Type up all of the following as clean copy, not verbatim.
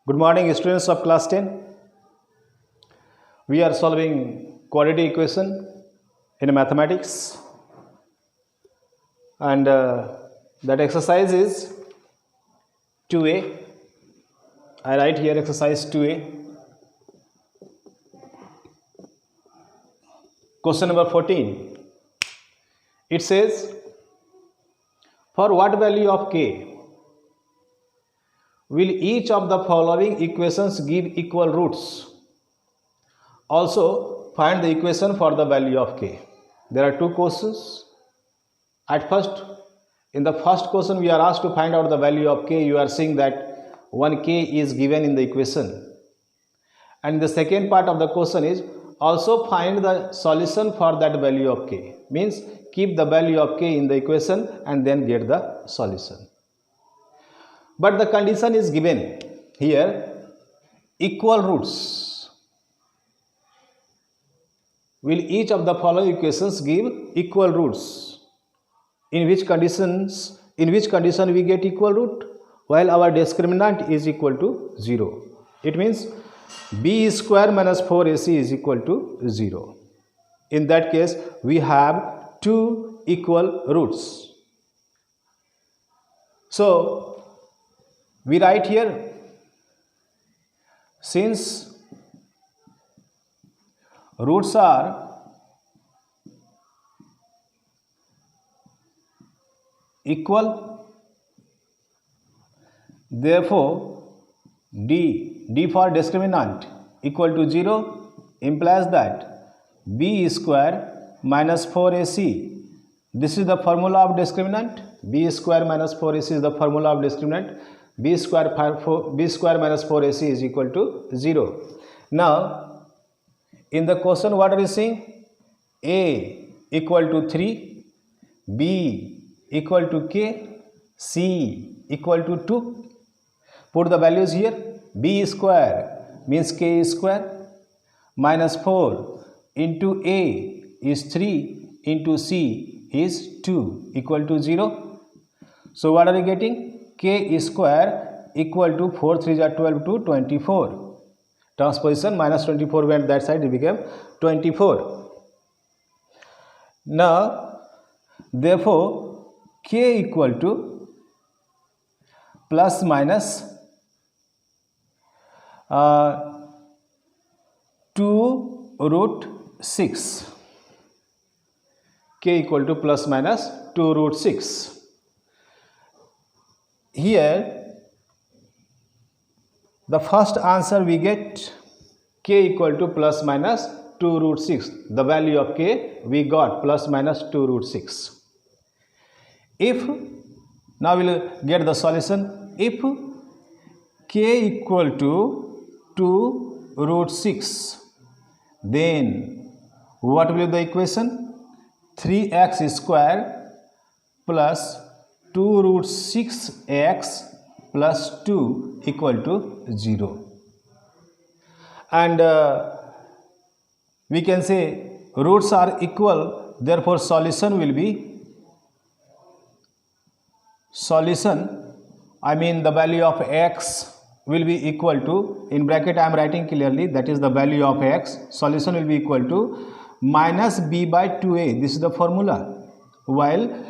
Good morning, students of class 10. We are solving quadratic equation in mathematics, and that exercise is 2a. I write here exercise 2a. Question number 14. It says, for what value of k will each of the following equations give equal roots? Also, find the equation for the value of k. There are two questions. At first, in the first question, we are asked to find out the value of k. You are seeing that one k is given in the equation. And the second part of the question is also find the solution for that value of k. Means keep the value of k in the equation and then get the solution. But the condition is given here, equal roots. Will each of the following equations give equal roots? In which condition we get equal root? While our discriminant is equal to 0. It means b square minus 4ac is equal to 0. In that case, we have two equal roots. So, we write here, since roots are equal, therefore d for discriminant equal to 0 implies that b square minus 4ac, this is the formula of discriminant. B square minus 4ac is the formula of discriminant. B square minus 4ac is equal to 0. Now, in the question, what are you seeing? A equal to 3, B equal to k, C equal to 2. Put the values here. B square means k square, minus 4 into A is 3 into C is 2 equal to 0. So, what are you getting? K square equal to 4 3 are 12 to 24. Transposition minus 24 went that side, it became 24. Now, therefore, k equal to plus minus 2 root 6. K equal to plus minus 2 root 6. Here, the first answer we get k equal to plus minus 2 root 6. The value of k we got plus minus 2 root 6. If, now we will get the solution. If k equal to 2 root 6, then what will be the equation? 3x square plus 2 root 6x plus 2 equal to 0. And we can say roots are equal, therefore solution will be, the value of x will be equal to, in bracket I am writing clearly, that is the value of x, solution will be equal to minus b by 2a, this is the formula. While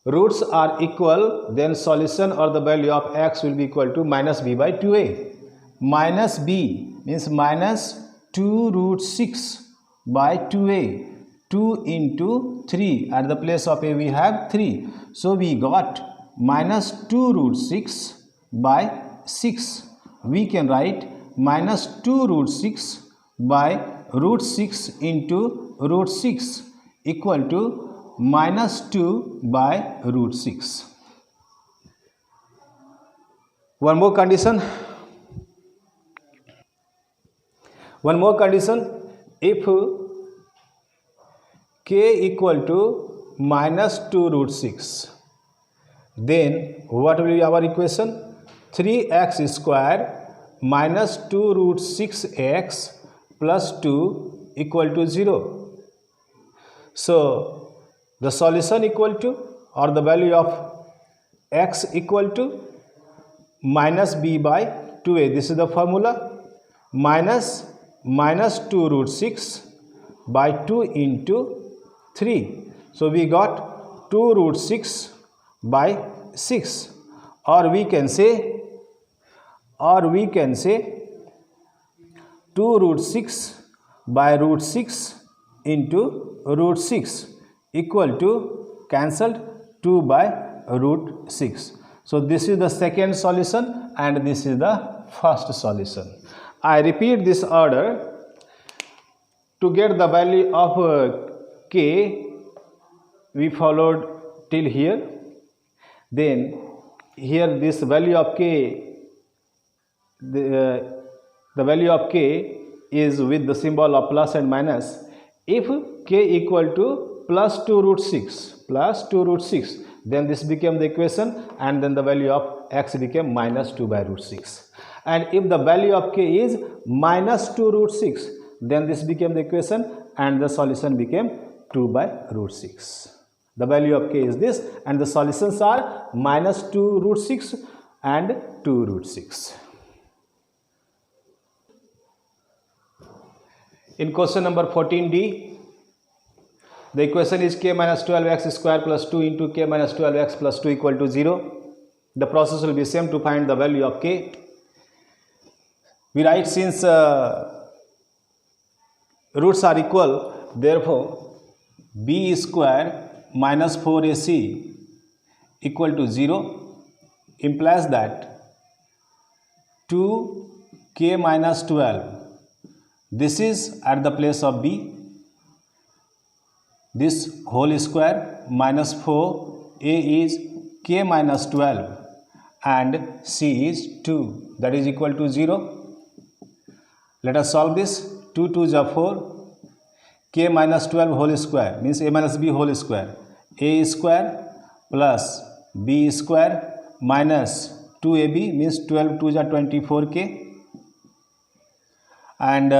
roots are equal, then solution or the value of x will be equal to minus b by 2a. Minus b means minus 2 root 6 by 2a. 2 into 3, at the place of a we have 3. So, we got minus 2 root 6 by 6. We can write minus 2 root 6 by root 6 into root 6 equal to minus 2 by root 6. One more condition. If k equal to minus 2 root 6, then what will be our equation? 3x square minus 2 root 6x plus 2 equal to 0. So, the solution equal to, or the value of x equal to minus b by 2a, this is the formula, minus 2 root 6 by 2 into 3. So we got 2 root 6 by 6, or we can say 2 root 6 by root 6 into root 6 equal to cancelled 2 by root 6. So this is the second solution and this is the first solution. I repeat this order. To get the value of k, we followed till here. Then here this value of k, the value of k is with the symbol of plus and minus. If k equal to plus 2 root 6, then this became the equation, and then the value of x became minus 2 by root 6. And if the value of k is minus 2 root 6, then this became the equation and the solution became 2 by root 6. The value of k is this, and the solutions are minus 2 root 6 and 2 root 6. In question number 14d, the equation is k minus 12x square plus 2 into k minus 12x plus 2 equal to 0. The process will be same to find the value of k. We write, since roots are equal, therefore b square minus 4ac equal to 0 implies that 2k minus 12, this is at the place of b, this whole square minus 4a is k minus 12 and c is 2, that is equal to 0. Let us solve this. 2 2s are 4, k minus 12 whole square means a minus b whole square, a square plus b square minus 2ab means 12 2s are 24k, and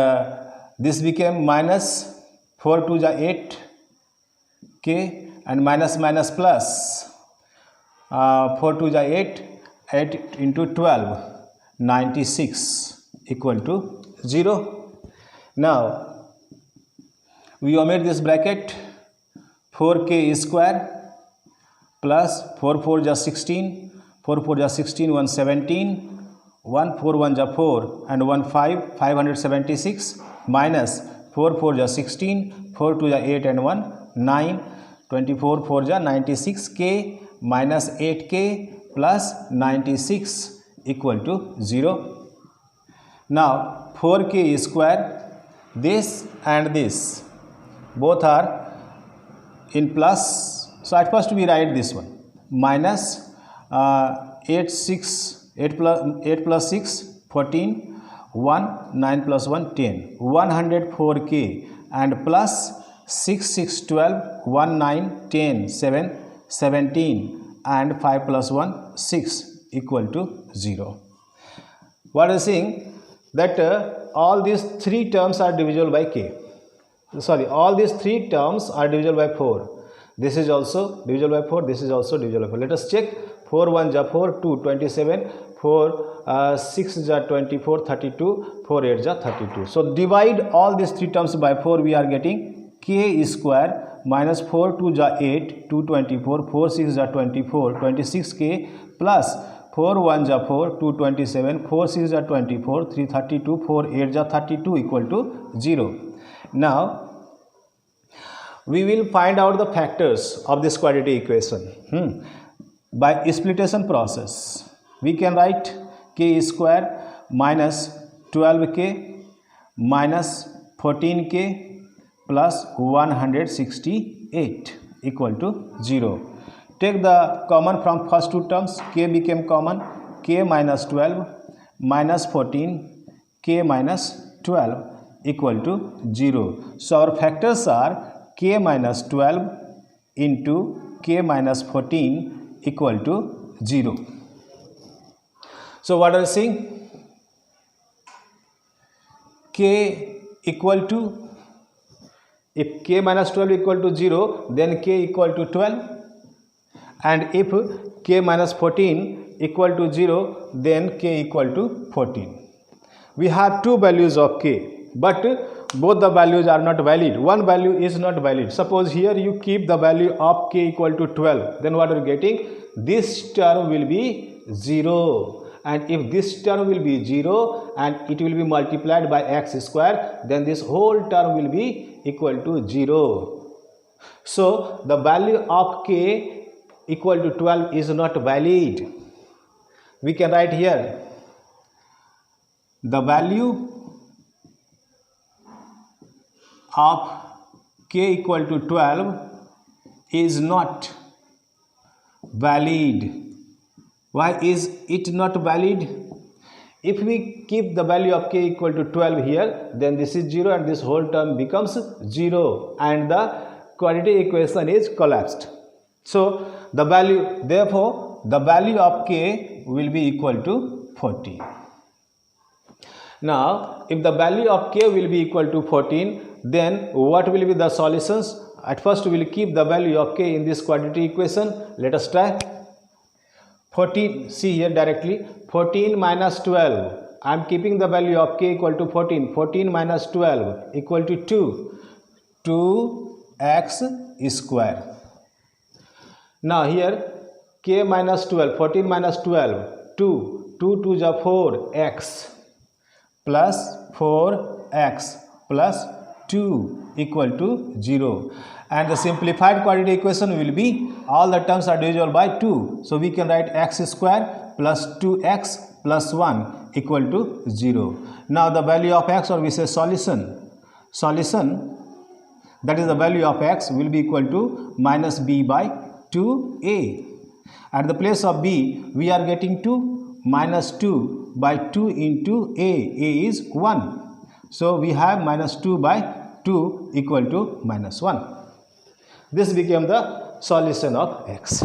this became minus 4 2s are 8k, and minus minus plus 4 2s are 8 into 12, 96 equal to 0. Now we omit this bracket. 4k square plus 4 4 is 16, 4 4 is 16, 1 17, 1 4 1 is 4 and 1 5, 576 minus 4 4 is 16, 4 2 is 8 and 1 9, 24 4 is 96k minus 8k plus 96 equal to 0. Now 4k square, this and this both are in plus, so at first we write this one minus 8 plus 6 14, 1 9 plus 1 10, 104k and plus 6 6 12, 1 9 10 7 17 and 5 plus 1 6 equal to 0. What is saying that all these three terms are divisible by k. Sorry, all these three terms are divisible by 4. This is also divisible by 4. This is also divisible by 4. Let us check. 4 1 is 4, 2 27, 4 6 is 24, 32, 4 8 is 32. So divide all these three terms by 4. We are getting k square minus 4 2 is 8, 2 24, 4 6 is 24, 26k plus 4 1 is 4, 2 27, 4 6 is 24, 3 32, 4 8 is 32 equal to 0. Now we will find out the factors of this quadratic equation by splittation process. We can write k square minus 12k minus 14k plus 168 equal to 0. Take the common from first two terms. K became common, k minus 12 minus 14 k minus 12 equal to 0. So our factors are k minus 12 into k minus 14 equal to 0. So what are we saying? K equal to, if k minus 12 equal to 0, then k equal to 12. And if k minus 14 equal to 0, then k equal to 14. We have two values of k, but both the values are not valid. One value is not valid. Suppose here you keep the value of k equal to 12, then what are you getting? This term will be 0. And if this term will be 0 and it will be multiplied by x square, then this whole term will be equal to 0. So the value of k equal to 12 is not valid. We can write here the value of k equal to 12 is not valid. Why is it not valid? If we keep the value of k equal to 12 here, then this is 0 and this whole term becomes 0 and the quadratic equation is collapsed. So the value, therefore the value of k will be equal to 14. Now if the value of k will be equal to 14, then what will be the solutions? At first we will keep the value of k in this quadratic equation. Let us try. 14, see here directly, 14 minus 12, I am keeping the value of k equal to 14, 14 minus 12 equal to 2, 2x square. Now here k minus 12, 14 minus 12, 2, 2 to the 4x plus 4x plus 2 equal to 0. And the simplified quadratic equation will be all the terms are divisible by 2. So we can write x square plus 2x plus 1 equal to 0. Now the value of x, or we say solution, that is the value of x will be equal to minus b by 2a. At the place of b we are getting 2, minus 2 by 2 into a is 1. So we have minus 2 by 2 equal to minus 1. This became the solution of x.